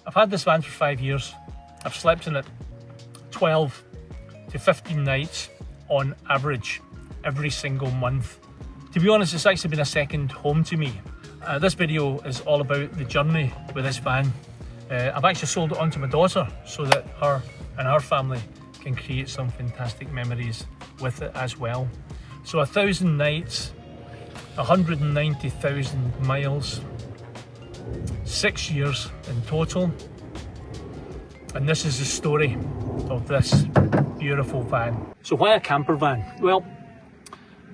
I've had this van for 5 years. I've slept in it 12 to 15 nights on average every single month. To be honest, it's actually been a second home to me. This video is all about the journey with this van. I've actually sold it on to my daughter so that her and her family can create some fantastic memories with it as well. So 1,000 nights, 190,000 miles, 6 years in total. And this is the story of this beautiful van. So why a camper van? Well,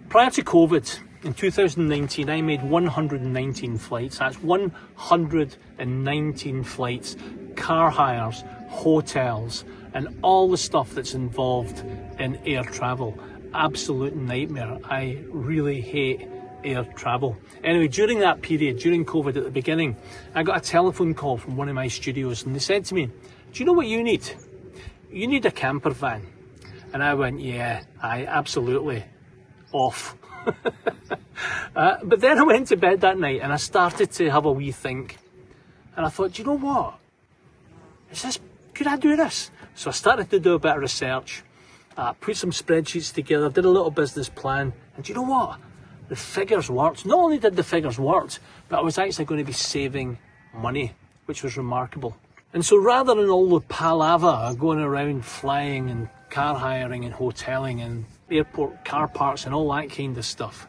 prior to COVID, in 2019, I made 119 flights. That's 119 flights, car hires, hotels, and all the stuff that's involved in air travel. Absolute nightmare. I really hate air travel. Anyway, during that period, during COVID at the beginning, I got a telephone call from one of my studios and they said to me, do you know what you need? You need a camper van. And I went, yeah, absolutely, off. But then I went to bed that night and I started to have a wee think. And I thought, do you know what? Could I do this? So I started to do a bit of research, put some spreadsheets together, did a little business plan. And do you know what? The figures worked. Not only did the figures work, but I was actually going to be saving money, which was remarkable. And so rather than all the palaver going around flying and car hiring and hoteling and airport car parks and all that kind of stuff,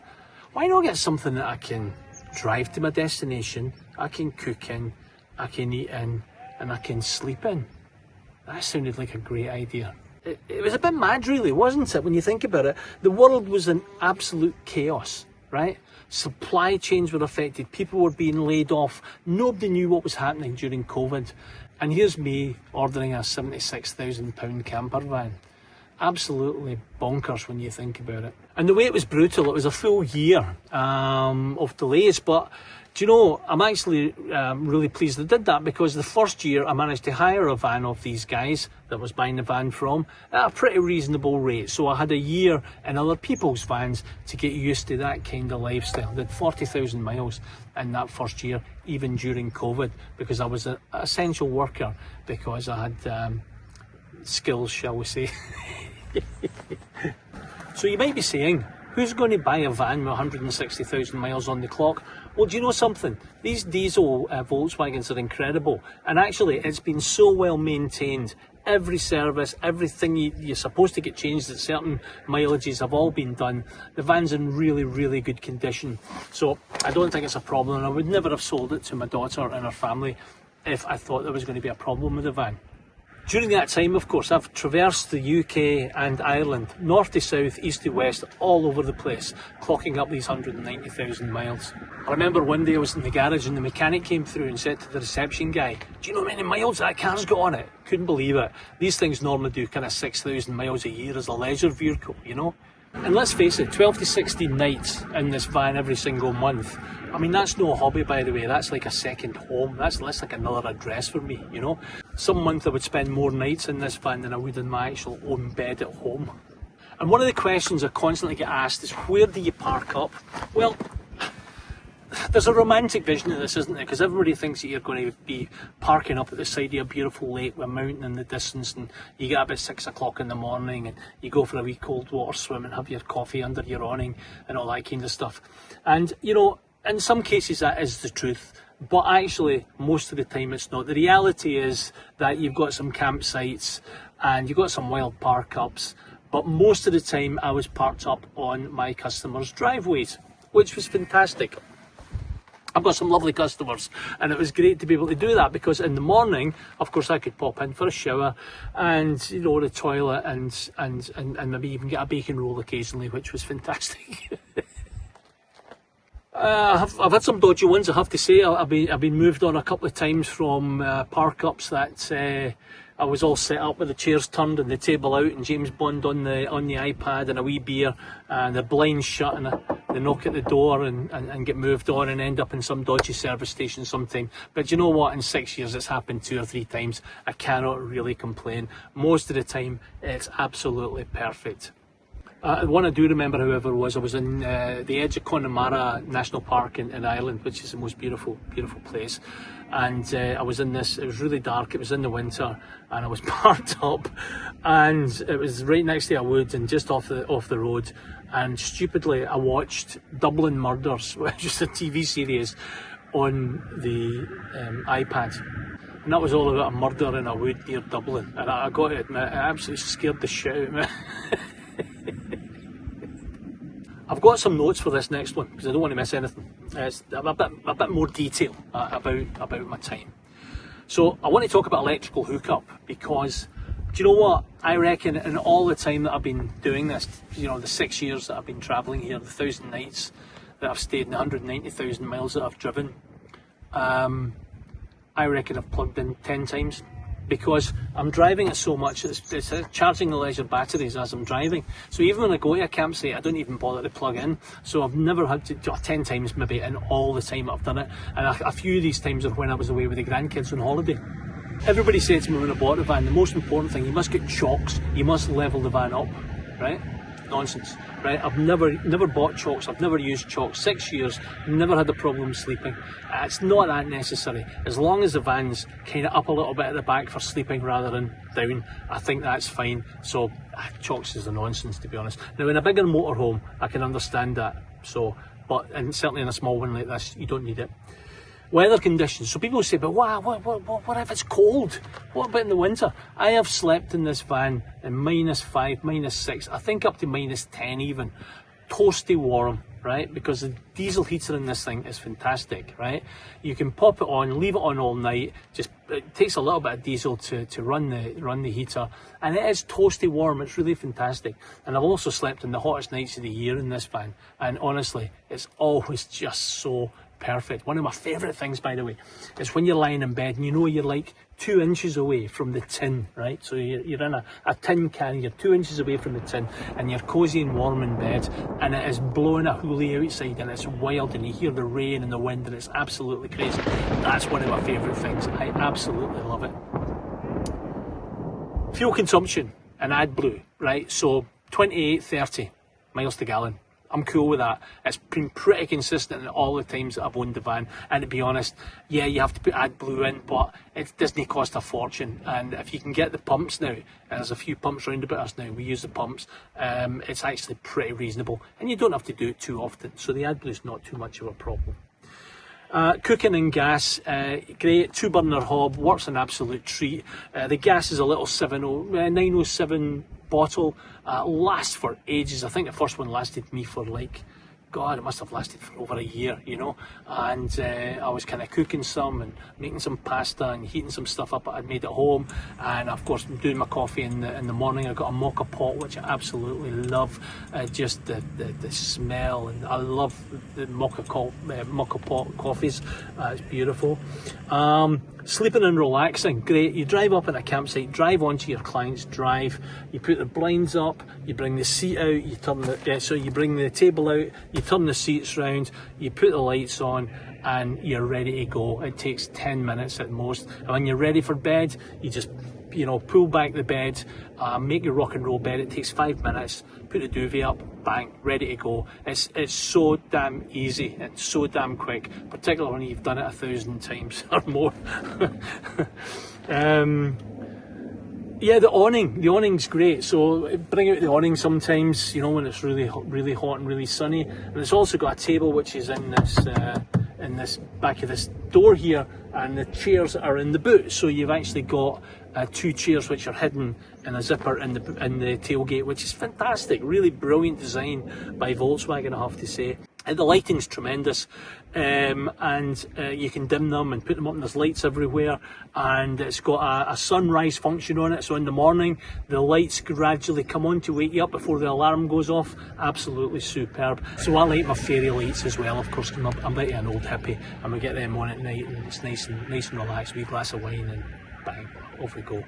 why not get something that I can drive to my destination, I can cook in, I can eat in, and I can sleep in? That sounded like a great idea. It was a bit mad really, wasn't it, when you think about it? The world was in absolute chaos, right? Supply chains were affected, people were being laid off, nobody knew what was happening during COVID. And here's me ordering a £76,000 camper van. Absolutely bonkers when you think about it. And the way it was brutal, it was a full year of delays, but do you know, I'm actually really pleased I did that, because the first year I managed to hire a van off these guys that I was buying the van from at a pretty reasonable rate. So I had a year in other people's vans to get used to that kind of lifestyle. I did 40,000 miles in that first year, even during COVID, because I was an essential worker, because I had skills, shall we say. So you might be saying, who's going to buy a van with 160,000 miles on the clock? Well, do you know something? These diesel Volkswagens are incredible, and actually it's been so well maintained. Every service, everything you're supposed to get changed at certain mileages have all been done. The van's in really, really good condition. So I don't think it's a problem, and I would never have sold it to my daughter and her family if I thought there was going to be a problem with the van. During that time, of course, I've traversed the UK and Ireland, north to south, east to west, all over the place, clocking up these 190,000 miles. I remember one day I was in the garage and the mechanic came through and said to the reception guy, do you know how many miles that car's got on it? Couldn't believe it. These things normally do kind of 6,000 miles a year as a leisure vehicle, you know? And let's face it, 12 to 16 nights in this van every single month. I mean, that's no hobby, by the way. That's like a second home. That's like another address for me, you know. Some month I would spend more nights in this van than I would in my actual own bed at home. And one of the questions I constantly get asked is, where do you park up? Well, there's a romantic vision of this, isn't there? Because everybody thinks that you're going to be parking up at the side of a beautiful lake with a mountain in the distance, and you get up at 6 o'clock in the morning and you go for a wee cold water swim and have your coffee under your awning and all that kind of stuff. And, you know, in some cases that is the truth, but actually most of the time it's not. The reality is that you've got some campsites and you've got some wild park ups, but most of the time I was parked up on my customers' driveways, which was fantastic. I've got some lovely customers, and it was great to be able to do that, because in the morning, of course, I could pop in for a shower and, you know, the toilet and maybe even get a bacon roll occasionally, which was fantastic. I've had some dodgy ones, I have to say. I've been moved on a couple of times from park ups that I was all set up with the chairs turned and the table out and James Bond on the iPad and a wee beer and the blinds shut and they knock at the door and get moved on and end up in some dodgy service station sometime. But you know what, in 6 years it's happened 2 or 3 times. I cannot really complain. Most of the time it's absolutely perfect. One I do remember, however, was I was in the edge of Connemara National Park in Ireland, which is the most beautiful place. and I was in this, it was really dark, it was in the winter, and I was parked up, and it was right next to a wood and just off the road, and stupidly I watched Dublin Murders, which is a TV series on the iPad, and that was all about a murder in a wood near Dublin, and I got to admit, it absolutely scared the shit out of me. I've got some notes for this next one because I don't want to miss anything. It's a bit more detail about my time. So I want to talk about electrical hookup because, do you know what? I reckon in all the time that I've been doing this, you know, the 6 years that I've been travelling here, the 1,000 nights that I've stayed, and the 190,000 miles that I've driven, I reckon I've plugged in 10 times. Because I'm driving it so much, it's charging the leisure batteries as I'm driving. So even when I go to a campsite, I don't even bother to plug in. So I've never had to do 10 times maybe in all the time I've done it. And a few of these times are when I was away with the grandkids on holiday. Everybody says to me when I bought the van, the most important thing, you must get chocks, you must level the van up, right? Nonsense, right? I've never bought chocks, I've never used chocks, 6 years, never had a problem sleeping. It's not that necessary. As long as the van's kind of up a little bit at the back for sleeping rather than down, I think that's fine. So chocks is a nonsense, to be honest. Now in a bigger motorhome, I can understand that. So, and certainly in a small one like this, you don't need it. Weather conditions. So people say, but wow, what if it's cold? What about in the winter? I have slept in this van in -5, -6, I think up to -10 even. Toasty warm, right? Because the diesel heater in this thing is fantastic, right? You can pop it on, leave it on all night. Just it takes a little bit of diesel to run the heater, and it is toasty warm. It's really fantastic. And I've also slept in the hottest nights of the year in this van, and honestly, it's always just so perfect. One of my favourite things, by the way, is when you're lying in bed and you know you're like 2 inches away from the tin, right? So you're in a tin can, you're 2 inches away from the tin, and you're cosy and warm in bed, and it is blowing a hoolie outside, and it's wild, and you hear the rain and the wind, and it's absolutely crazy. That's one of my favourite things. I absolutely love it. Fuel consumption in AdBlue, right? So 28-30 miles to gallon. I'm cool with that. It's been pretty consistent in all the times that I've owned the van, and to be honest, yeah, you have to put AdBlue in, but it doesn't cost a fortune. And if you can get the pumps now, and there's a few pumps round about us now, we use the pumps, it's actually pretty reasonable, and you don't have to do it too often, so the AdBlue is not too much of a problem. Cooking in gas, great, 2-burner hob, works an absolute treat. The gas is a little 907 bottle, lasts for ages. I think the first one lasted me for like, God, it must have lasted for over a year, you know. And I was kind of cooking some and making some pasta and heating some stuff up that I'd made at home. And of course, doing my coffee in the morning. I got a mocha pot, which I absolutely love. Just the smell, and I love the mocha pot coffees. It's beautiful. Sleeping and relaxing, great. You drive up in a campsite, drive onto your client's drive, you put the blinds up, you bring the seat out, you turn you bring the table out, you turn the seats round, you put the lights on, and you're ready to go. It takes 10 minutes at most. And when you're ready for bed, you just, you know, pull back the bed, make your rock and roll bed. It takes 5 minutes, put the duvet up, bang, ready to go. It's so damn easy and so damn quick, particularly when you've done it 1,000 times or more. Yeah, the awning's great. So bring out the awning sometimes, you know, when it's really hot and really sunny. And it's also got a table which is in this back of this door here, and the chairs are in the boot. So you've actually got 2 chairs which are hidden in a zipper in the tailgate, which is fantastic. Really brilliant design by Volkswagen, I have to say. The lighting's tremendous, and you can dim them and put them up, and there's lights everywhere, and it's got a sunrise function on it, so in the morning the lights gradually come on to wake you up before the alarm goes off. Absolutely superb. So I like my fairy lights as well, of course. I'm a bit of an old hippie, and we get them on at night, and it's nice and relaxed, wee glass of wine, and bang, off we go.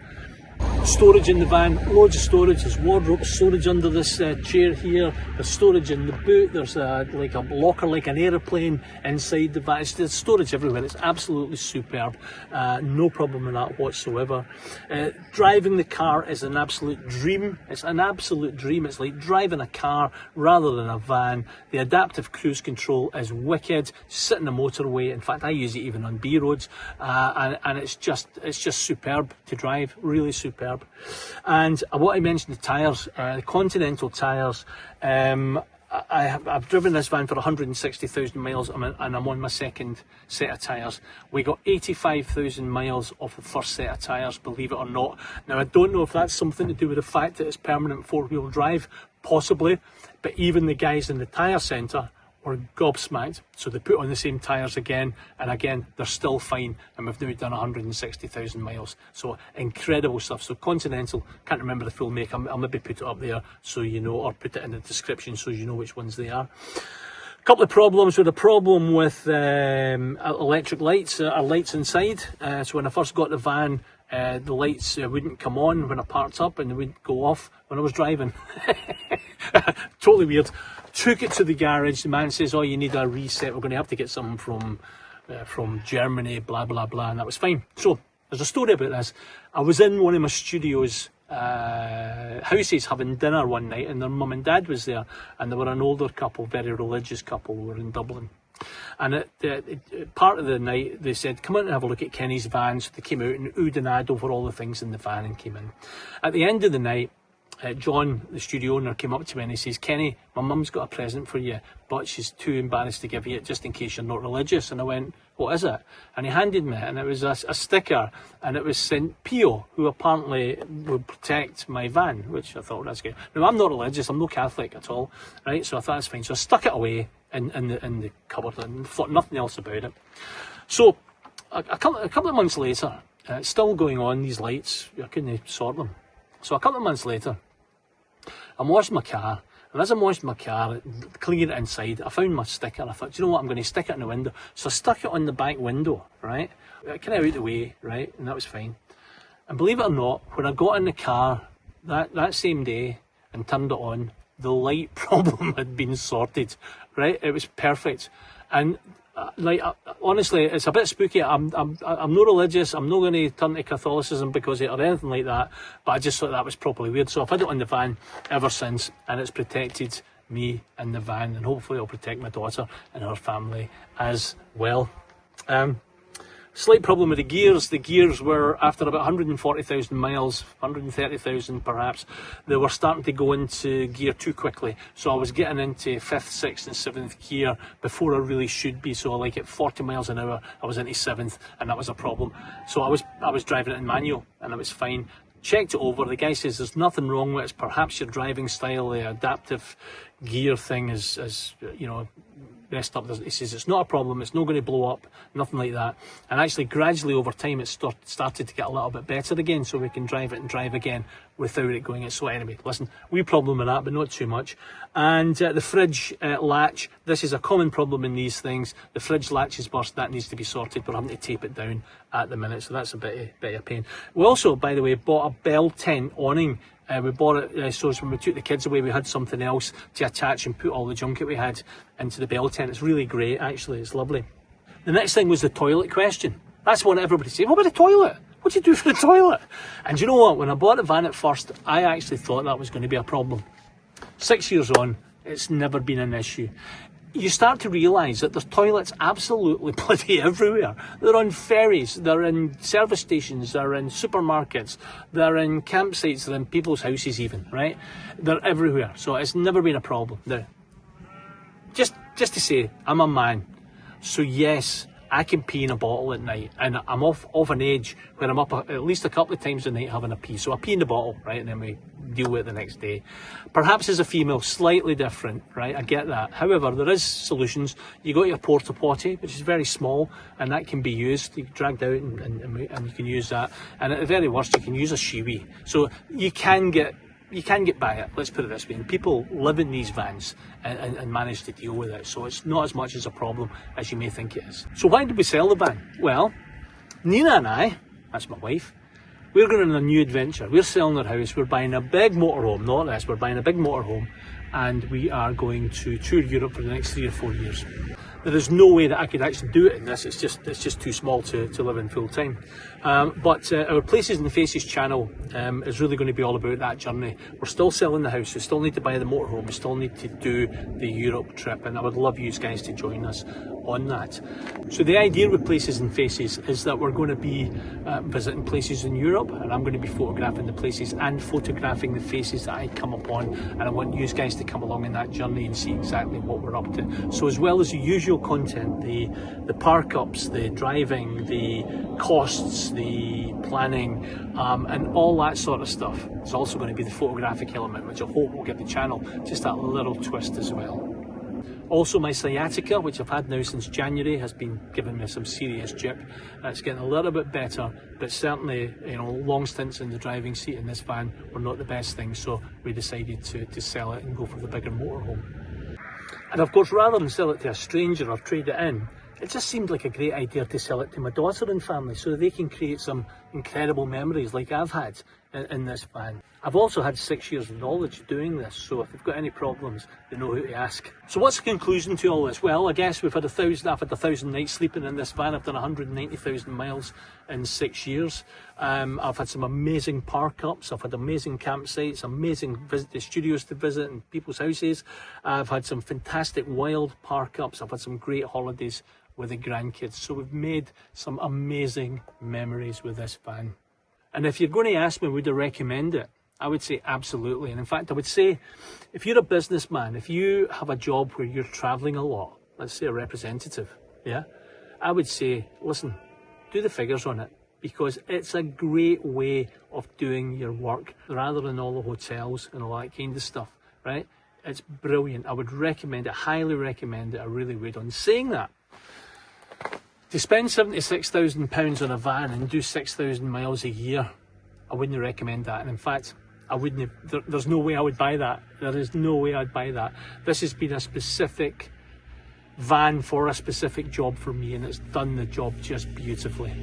Storage in the van, loads of storage. There's wardrobe storage under this chair here. There's storage in the boot. There's like a locker, like an aeroplane inside the van. There's storage everywhere. It's absolutely superb. No problem with that whatsoever. Driving the car is an absolute dream. It's an absolute dream. It's like driving a car rather than a van. The adaptive cruise control is wicked. Sit in the motorway. In fact, I use it even on B roads, and it's just superb to drive. Really superb. And I want to mention the tyres, the Continental tyres. I've driven this van for 160,000 miles and I'm on my second set of tyres. We got 85,000 miles off the first set of tyres, believe it or not. Now, I don't know if that's something to do with the fact that it's permanent four-wheel drive, possibly, but even the guys in the tyre centre were gobsmacked. So they put on the same tyres again, and again, they're still fine, and we've now done 160,000 miles. So incredible stuff. So Continental, can't remember the full make, I'll maybe put it up there so you know, or put it in the description so you know which ones they are. A couple of problems. With a problem with electric lights, our lights inside. So when I first got the van, the lights wouldn't come on when I parked up, and they wouldn't go off when I was driving. Totally weird. Took it to the garage. The man says, "Oh, you need a reset. We're going to have to get something from Germany, blah blah blah," and that was fine. So there's a story about this. I was in one of my studios houses having dinner one night, and their mum and dad was there, and they were an older couple, very religious couple, who were in Dublin. And part of the night they said, "Come in and have a look at Kenny's van." So they came out and oohed and ahed over all the things in the van and came in. At the end of the night, John, the studio owner, came up to me and he says, "Kenny, my mum's got a present for you, but she's too embarrassed to give you it just in case you're not religious." And I went, "What is it?" And he handed me it, and it was a sticker, and it was St. Pio, who apparently would protect my van, which I thought, that's good. Now, I'm not religious, I'm no Catholic at all, right? So I thought that's fine. So I stuck it away in the cupboard and thought nothing else about it. So a couple of months later, it's still going on, these lights, I couldn't sort them. So a couple of months later, I'm washing my car, and as I'm washing my car, cleaning it inside, I found my sticker. I thought, do you know what, I'm going to stick it in the window. So I stuck it on the back window, right? Kind of out the way, right? And that was fine. And believe it or not, when I got in the car that same day and turned it on, the light problem had been sorted, right? It was perfect. And honestly, it's a bit spooky. I'm not religious. I'm not going to turn to Catholicism because of it or anything like that. But I just thought that was properly weird. So I've had it on the van ever since, and it's protected me in the van, and hopefully it'll protect my daughter and her family as well. Slight problem with the gears. The gears were, after about 140,000 miles, 130,000 perhaps, they were starting to go into gear too quickly. So I was getting into 5th, 6th and 7th gear before I really should be. So like at 40 miles an hour, I was into 7th, and that was a problem. So I was driving it in manual, and it was fine. Checked it over. The guy says there's nothing wrong with it. It's perhaps your driving style. The adaptive gear thing is you know, messed up. He says it's not a problem, it's not going to blow up, nothing like that. And actually gradually over time it started to get a little bit better again, so we can drive it and drive again without it going. So anyway, listen, wee problem with that, but not too much. And the fridge latch, this is a common problem in these things. The fridge latch is burst, that needs to be sorted. We're having to tape it down at the minute, so that's a bit of pain. We also, by the way, bought a bell tent awning. We bought it so when we took the kids away, we had something else to attach and put all the junk that we had into the bell tent. It's really great, actually. It's lovely. The next thing was the toilet question. That's what everybody said. What about the toilet? What do you do for the toilet? And you know what? When I bought the van at first, I actually thought that was going to be a problem. 6 years on, it's never been an issue. You start to realise that there's toilets absolutely bloody everywhere. They're on ferries, they're in service stations, they're in supermarkets, they're in campsites, they're in people's houses even, right? They're everywhere, so it's never been a problem. Now, just to say, I'm a man, so yes, I can pee in a bottle at night, and I'm off an edge where I'm up at least a couple of times a night having a pee. So I pee in the bottle, right, and then we deal with it the next day. Perhaps as a female, slightly different, right? I get that. However, there is solutions. You got your porta potty, which is very small, and that can be used. You can dragged out and you can use that. And at the very worst, you can use a shiwi. So you can get by it, let's put it this way. And people live in these vans and manage to deal with it. So it's not as much as a problem as you may think it is. So why did we sell the van? Well, Nina and I, that's my wife, we're going on a new adventure. We're selling our house, we're buying a big motorhome, not this, we're buying a big motorhome, and we are going to tour Europe for the next 3 or 4 years. There is no way that I could actually do it in this, it's just too small to live in full time. But our Places and Faces channel is really going to be all about that journey. We're still selling the house, we still need to buy the motorhome, we still need to do the Europe trip, and I would love you guys to join us on that. So the idea with Places and Faces is that we're going to be visiting places in Europe, and I'm going to be photographing the places and photographing the faces that I come upon, and I want you guys to come along in that journey and see exactly what we're up to. So as well as the usual content, the park ups, the driving, the costs, the planning, and all that sort of stuff, there's also going to be the photographic element, which I hope will give the channel just that little twist as well. Also, my sciatica, which I've had now since January, has been giving me some serious jip. It's getting a little bit better, but certainly, long stints in the driving seat in this van were not the best thing, so we decided to sell it and go for the bigger motorhome. And of course, rather than sell it to a stranger or trade it in, it just seemed like a great idea to sell it to my daughter and family so they can create some incredible memories like I've had in this van. I've also had 6 years of knowledge doing this, so if they've got any problems, they know who to ask. So what's the conclusion to all this? Well, I guess I've had 1,000 nights sleeping in this van. I've done 190,000 miles in 6 years. I've had some amazing park ups, I've had amazing campsites, amazing studios to visit and people's houses. I've had some fantastic wild park ups, I've had some great holidays with the grandkids. So we've made some amazing memories with this van. And if you're going to ask me, would I recommend it? I would say absolutely. And in fact, I would say, if you're a businessman, if you have a job where you're traveling a lot, let's say a representative, yeah, I would say, listen, do the figures on it, because it's a great way of doing your work rather than all the hotels and all that kind of stuff, right? It's brilliant. I would recommend it, highly recommend it. I really would. On saying that, to spend £76,000 on a van and do 6,000 miles a year, I wouldn't recommend that. And in fact, I wouldn't. There's no way I would buy that. There is no way I'd buy that. This has been a specific van for a specific job for me, and it's done the job just beautifully.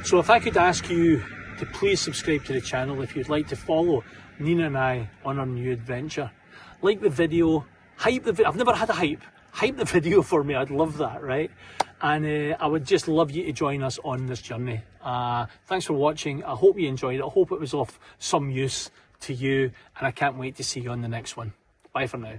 So if I could ask you to please subscribe to the channel if you'd like to follow Nina and I on our new adventure. Like the video, hype the video. I've never had a hype. Hype the video for me. I'd love that, right? And I would just love you to join us on this journey. Thanks for watching. I hope you enjoyed it. I hope it was of some use to you, and I can't wait to see you on the next one. Bye for now.